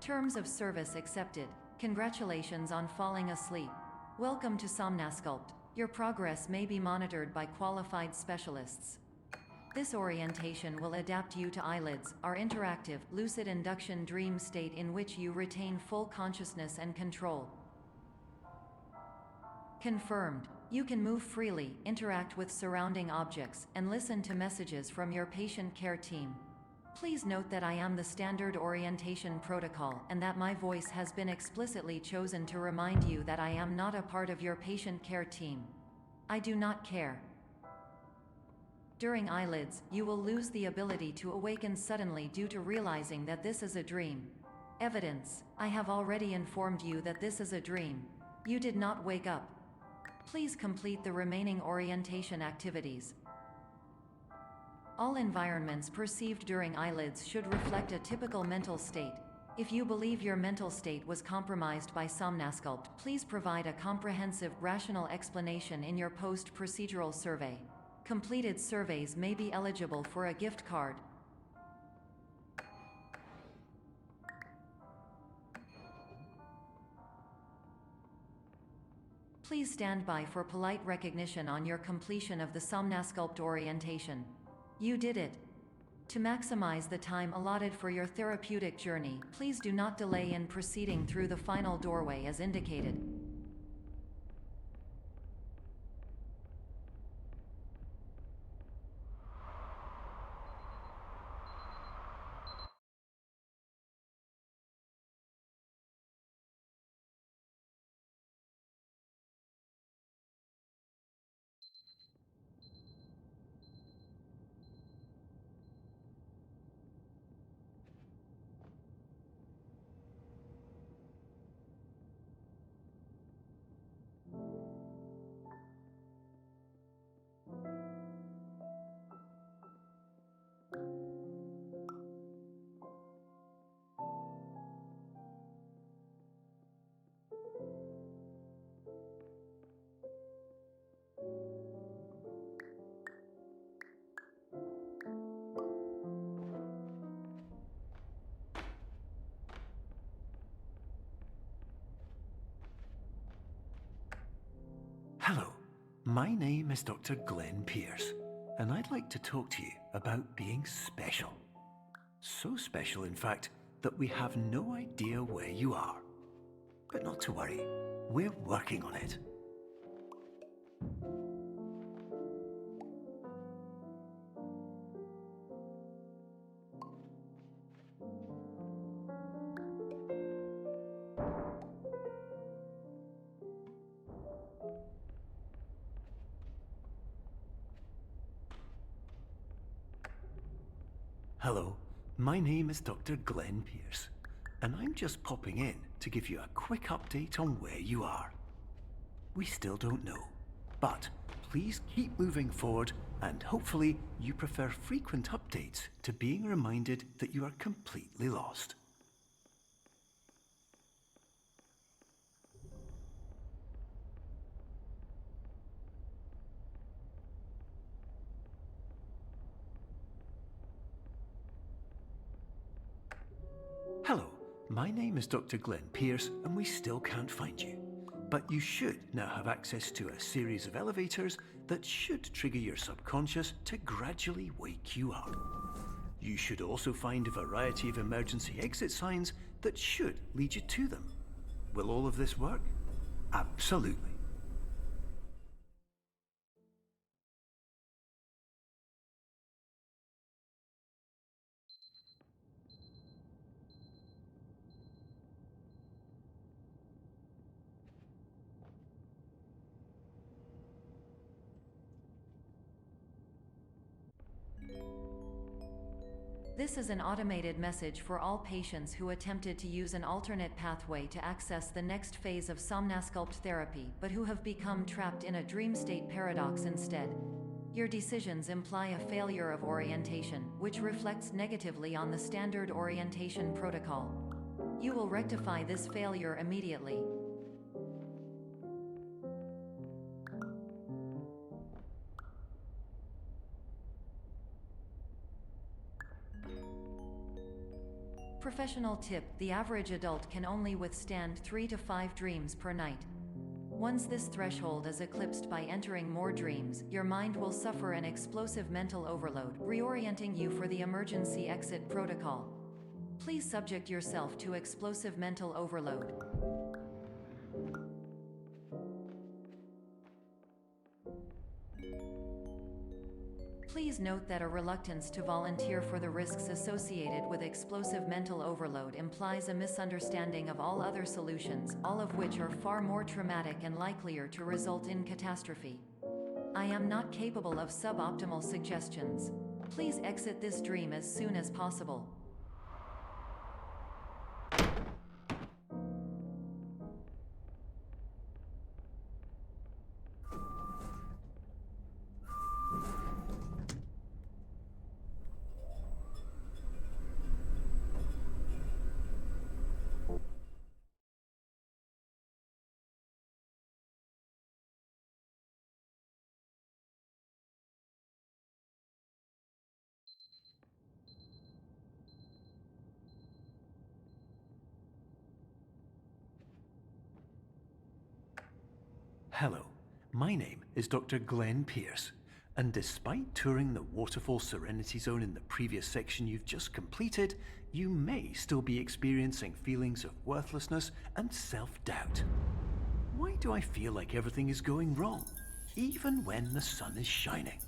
Terms of service accepted. Congratulations on falling asleep. Welcome to Somnasculpt. Your progress may be monitored by qualified specialists. This orientation will adapt you to eyelids, our interactive, lucid induction dream state in which you retain full consciousness and control. Confirmed. You can move freely, interact with surrounding objects, and listen to messages from your patient care team. Please note that I am the standard orientation protocol and that my voice has been explicitly chosen to remind you that I am not a part of your patient care team. I do not care. During eyelids, you will lose the ability to awaken suddenly due to realizing that this is a dream. Evidence: I have already informed you that this is a dream. You did not wake up. Please complete the remaining orientation activities. All environments perceived during eyelids should reflect a typical mental state. If you believe your mental state was compromised by Somnasculpt, please provide a comprehensive, rational explanation in your post-procedural survey. Completed surveys may be eligible for a gift card. Please stand by for polite recognition on your completion of the Somnasculpt orientation. You did it. To maximize the time allotted for your therapeutic journey, please do not delay in proceeding through the final doorway as indicated. Hello, my name is Dr. Glenn Pierce, and I'd like to talk to you about being special. So special, in fact, that we have no idea where you are. But not to worry, we're working on it. Hello, my name is Dr. Glenn Pierce, and I'm just popping in to give you a quick update on where you are. We still don't know, but please keep moving forward, and hopefully you prefer frequent updates to being reminded that you are completely lost. Hello, my name is Dr. Glenn Pierce, and we still can't find you. But you should now have access to a series of elevators that should trigger your subconscious to gradually wake you up. You should also find a variety of emergency exit signs that should lead you to them. Will all of this work? Absolutely. This is an automated message for all patients who attempted to use an alternate pathway to access the next phase of Somnasculpt therapy but who have become trapped in a dream state paradox instead. Your decisions imply a failure of orientation, which reflects negatively on the standard orientation protocol. You will rectify this failure immediately. Professional tip: the average adult can only withstand 3 to 5 dreams per night. Once this threshold is eclipsed by entering more dreams, your mind will suffer an explosive mental overload, reorienting you for the emergency exit protocol. Please subject yourself to explosive mental overload. Please note that a reluctance to volunteer for the risks associated with explosive mental overload implies a misunderstanding of all other solutions, all of which are far more traumatic and likelier to result in catastrophe. I am not capable of suboptimal suggestions. Please exit this dream as soon as possible. Hello, my name is Dr. Glenn Pierce, and despite touring the Waterfall Serenity Zone in the previous section you've just completed, you may still be experiencing feelings of worthlessness and self-doubt. Why do I feel like everything is going wrong, even when the sun is shining?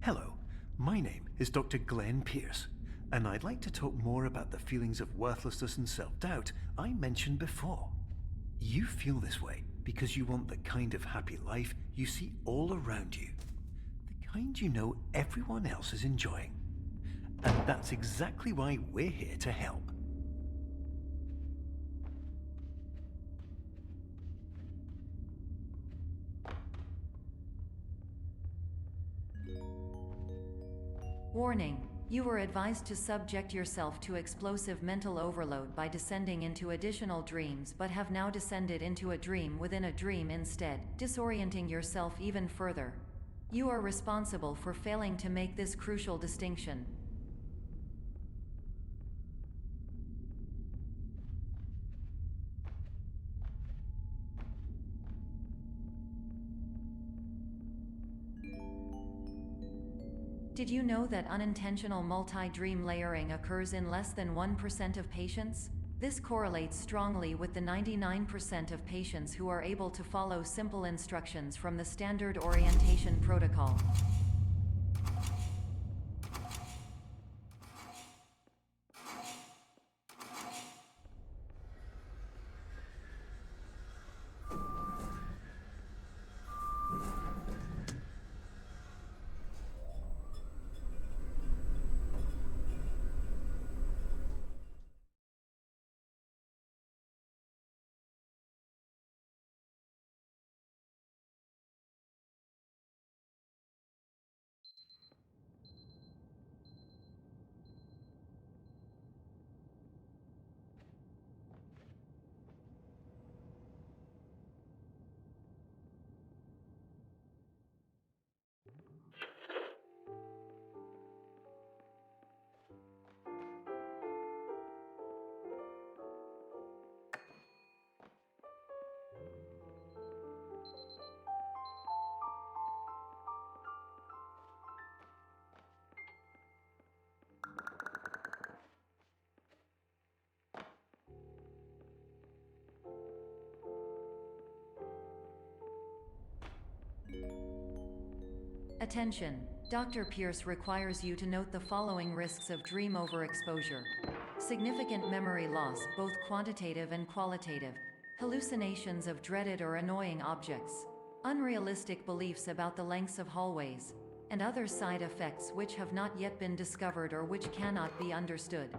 Hello, my name is Dr. Glenn Pierce, and I'd like to talk more about the feelings of worthlessness and self-doubt I mentioned before. You feel this way because you want the kind of happy life you see all around you, the kind you know everyone else is enjoying. And that's exactly why we're here to help. Warning: you were advised to subject yourself to explosive mental overload by descending into additional dreams, but have now descended into a dream within a dream instead, disorienting yourself even further. You are responsible for failing to make this crucial distinction. Did you know that unintentional multi-dream layering occurs in less than 1% of patients? This correlates strongly with the 99% of patients who are able to follow simple instructions from the standard orientation protocol. Attention! Dr. Pierce requires you to note the following risks of dream overexposure. Significant memory loss, both quantitative and qualitative. Hallucinations of dreaded or annoying objects. Unrealistic beliefs about the lengths of hallways. And other side effects which have not yet been discovered or which cannot be understood.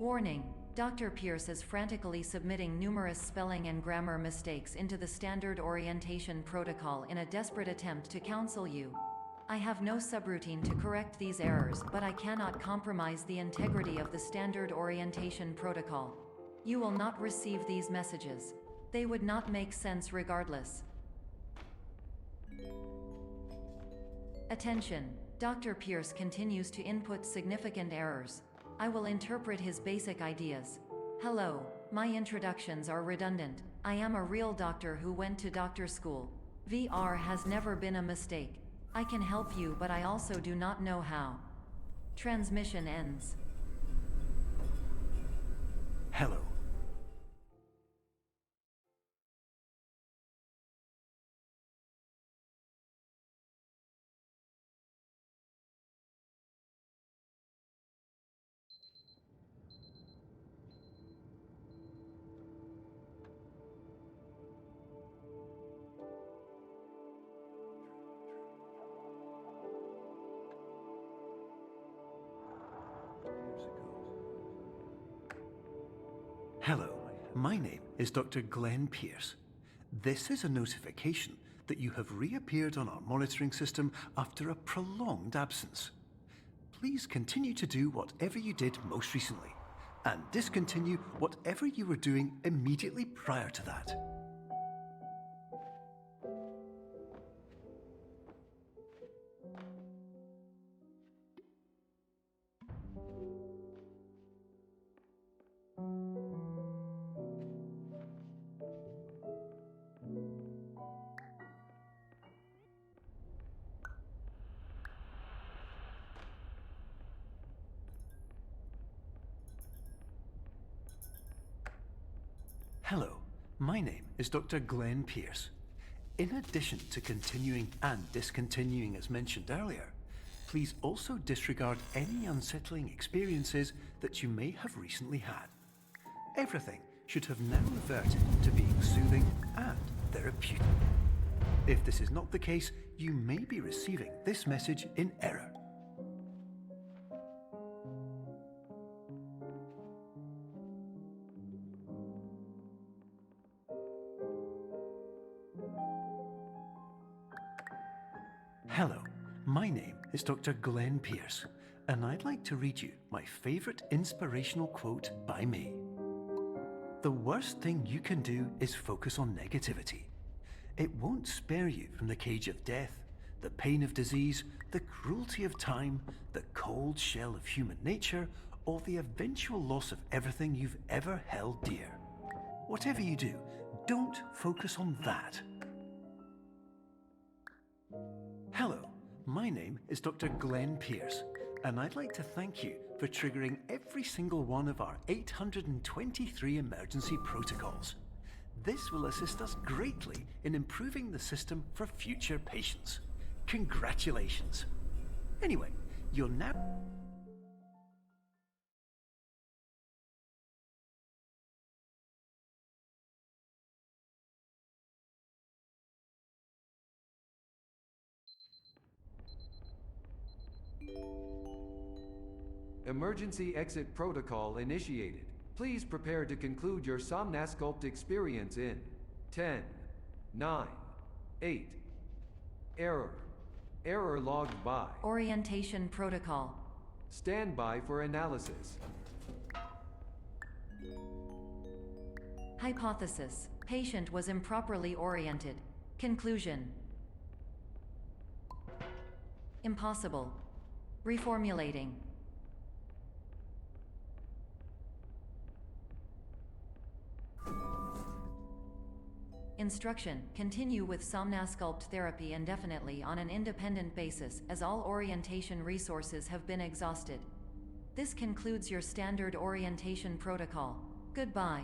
Warning: Dr. Pierce is frantically submitting numerous spelling and grammar mistakes into the standard orientation protocol in a desperate attempt to counsel you. I have no subroutine to correct these errors, but I cannot compromise the integrity of the standard orientation protocol. You will not receive these messages. They would not make sense regardless. Attention! Dr. Pierce continues to input significant errors. I will interpret his basic ideas. Hello, my introductions are redundant. I am a real doctor who went to doctor school. VR has never been a mistake. I can help you, but I also do not know how. Transmission ends. Hello. Hello, my name is Dr. Glenn Pierce. This is a notification that you have reappeared on our monitoring system after a prolonged absence. Please continue to do whatever you did most recently, and discontinue whatever you were doing immediately prior to that. Hello, my name is Dr. Glenn Pierce. In addition to continuing and discontinuing as mentioned earlier, please also disregard any unsettling experiences that you may have recently had. Everything should have now reverted to being soothing and therapeutic. If this is not the case, you may be receiving this message in error. Hello, my name is Dr. Glenn Pierce, and I'd like to read you my favorite inspirational quote by me. The worst thing you can do is focus on negativity. It won't spare you from the cage of death, the pain of disease, the cruelty of time, the cold shell of human nature, or the eventual loss of everything you've ever held dear. Whatever you do, don't focus on that. Hello, my name is Dr. Glenn Pierce, and I'd like to thank you for triggering every single one of our 823 emergency protocols. This will assist us greatly in improving the system for future patients. Congratulations. Anyway, you'll now... Emergency exit protocol initiated. Please prepare to conclude your Somnasculpt experience in 10, 9, 8. Error logged by. Orientation protocol. Stand by for analysis. Hypothesis: patient was improperly oriented. Conclusion: impossible. Reformulating. Instruction: continue with Somnasculpt therapy indefinitely on an independent basis, as all orientation resources have been exhausted. This concludes your standard orientation protocol. Goodbye.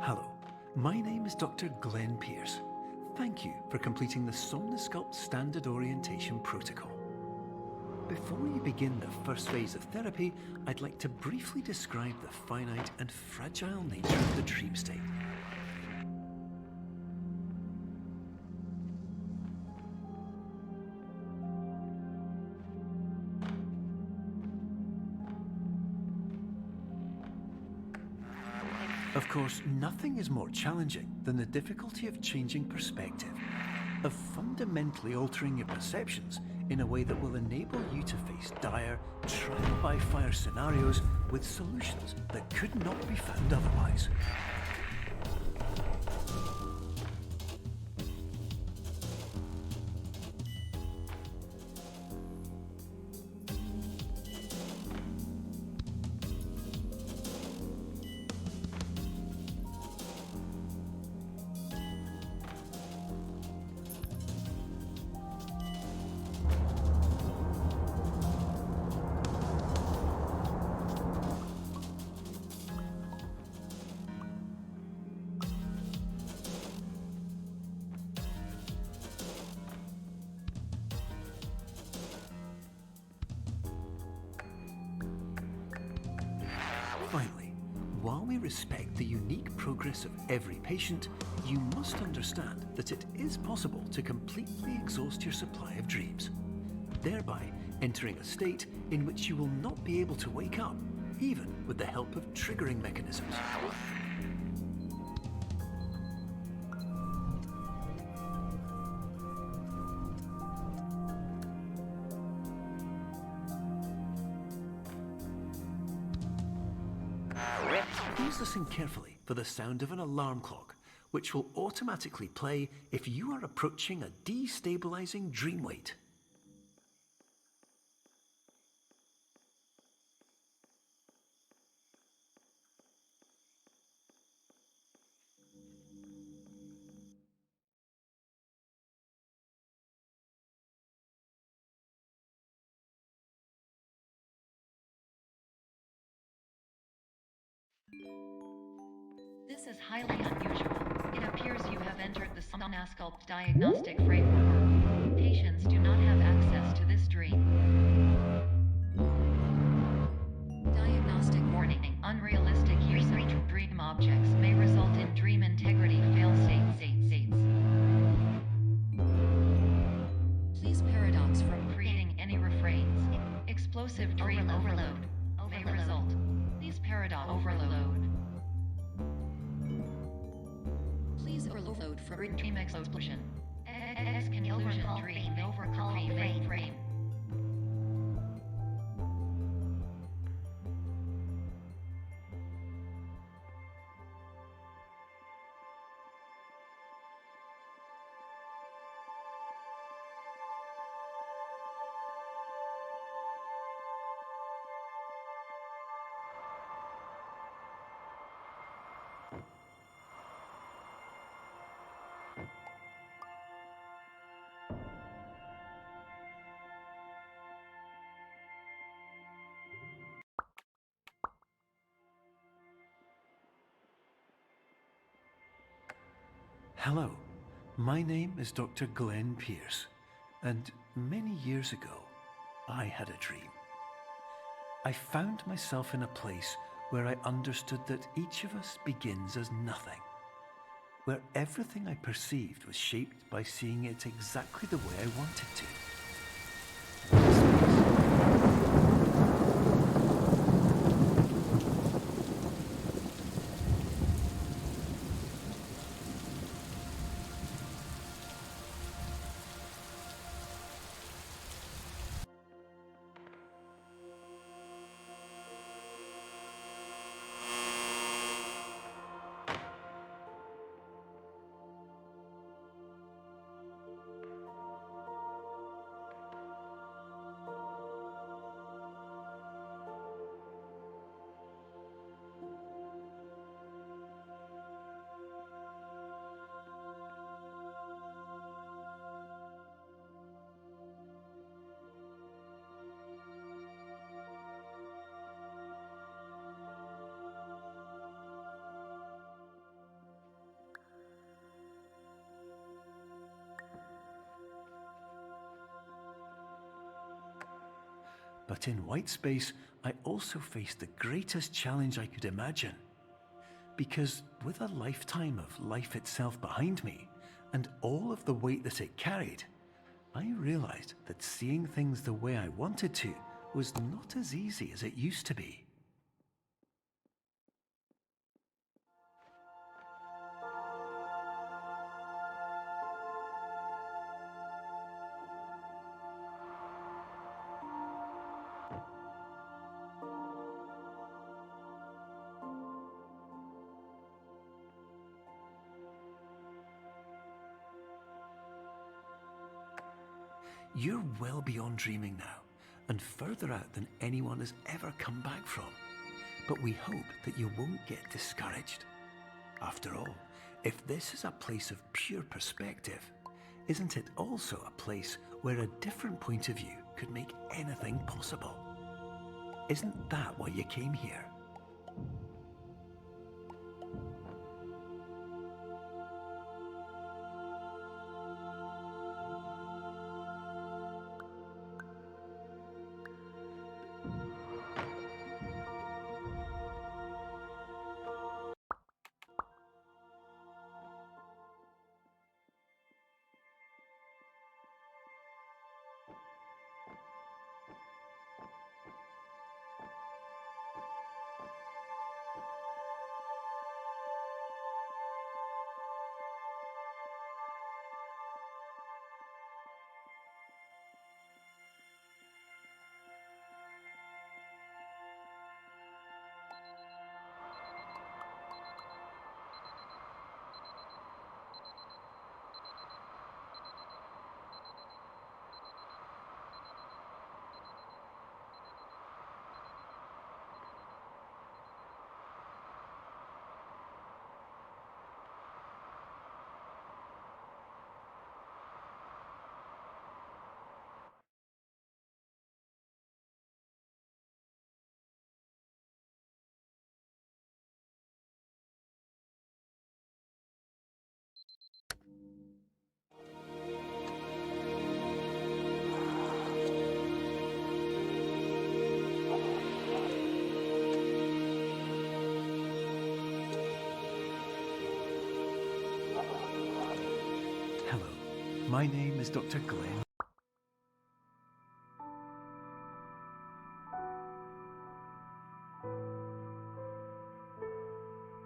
Hello, my name is Dr. Glenn Pierce. Thank you for completing the Somnasculpt Standard Orientation Protocol. Before you begin the first phase of therapy, I'd like to briefly describe the finite and fragile nature of the dream state. Of course, nothing is more challenging than the difficulty of changing perspective, of fundamentally altering your perceptions in a way that will enable you to face dire, trial-by-fire scenarios with solutions that could not be found otherwise. Finally, while we respect the unique progress of every patient, you must understand that it is possible to completely exhaust your supply of dreams, thereby entering a state in which you will not be able to wake up, even with the help of triggering mechanisms. Please listen carefully for the sound of an alarm clock, which will automatically play if you are approaching a destabilizing dream weight. This is highly unusual. It appears you have entered the Somnasculpt diagnostic framework. Patients do not have access to this dream. Diagnostic warning. Unrealistic use of dream objects may result in dream integrity fail-states. Please paradox from creating any refrains. Explosive dream overload may result. Please paradox overload. Please overload for dream explosion. Exclusion dream overcall frame. Hello, my name is Dr. Glenn Pierce, and many years ago, I had a dream. I found myself in a place where I understood that each of us begins as nothing, where everything I perceived was shaped by seeing it exactly the way I wanted to. But in white space, I also faced the greatest challenge I could imagine. Because with a lifetime of life itself behind me, and all of the weight that it carried, I realized that seeing things the way I wanted to was not as easy as it used to be. You're well beyond dreaming now, and further out than anyone has ever come back from. But we hope that you won't get discouraged. After all, if this is a place of pure perspective, isn't it also a place where a different point of view could make anything possible? Isn't that why you came here? Hello, my name is Dr. Glenn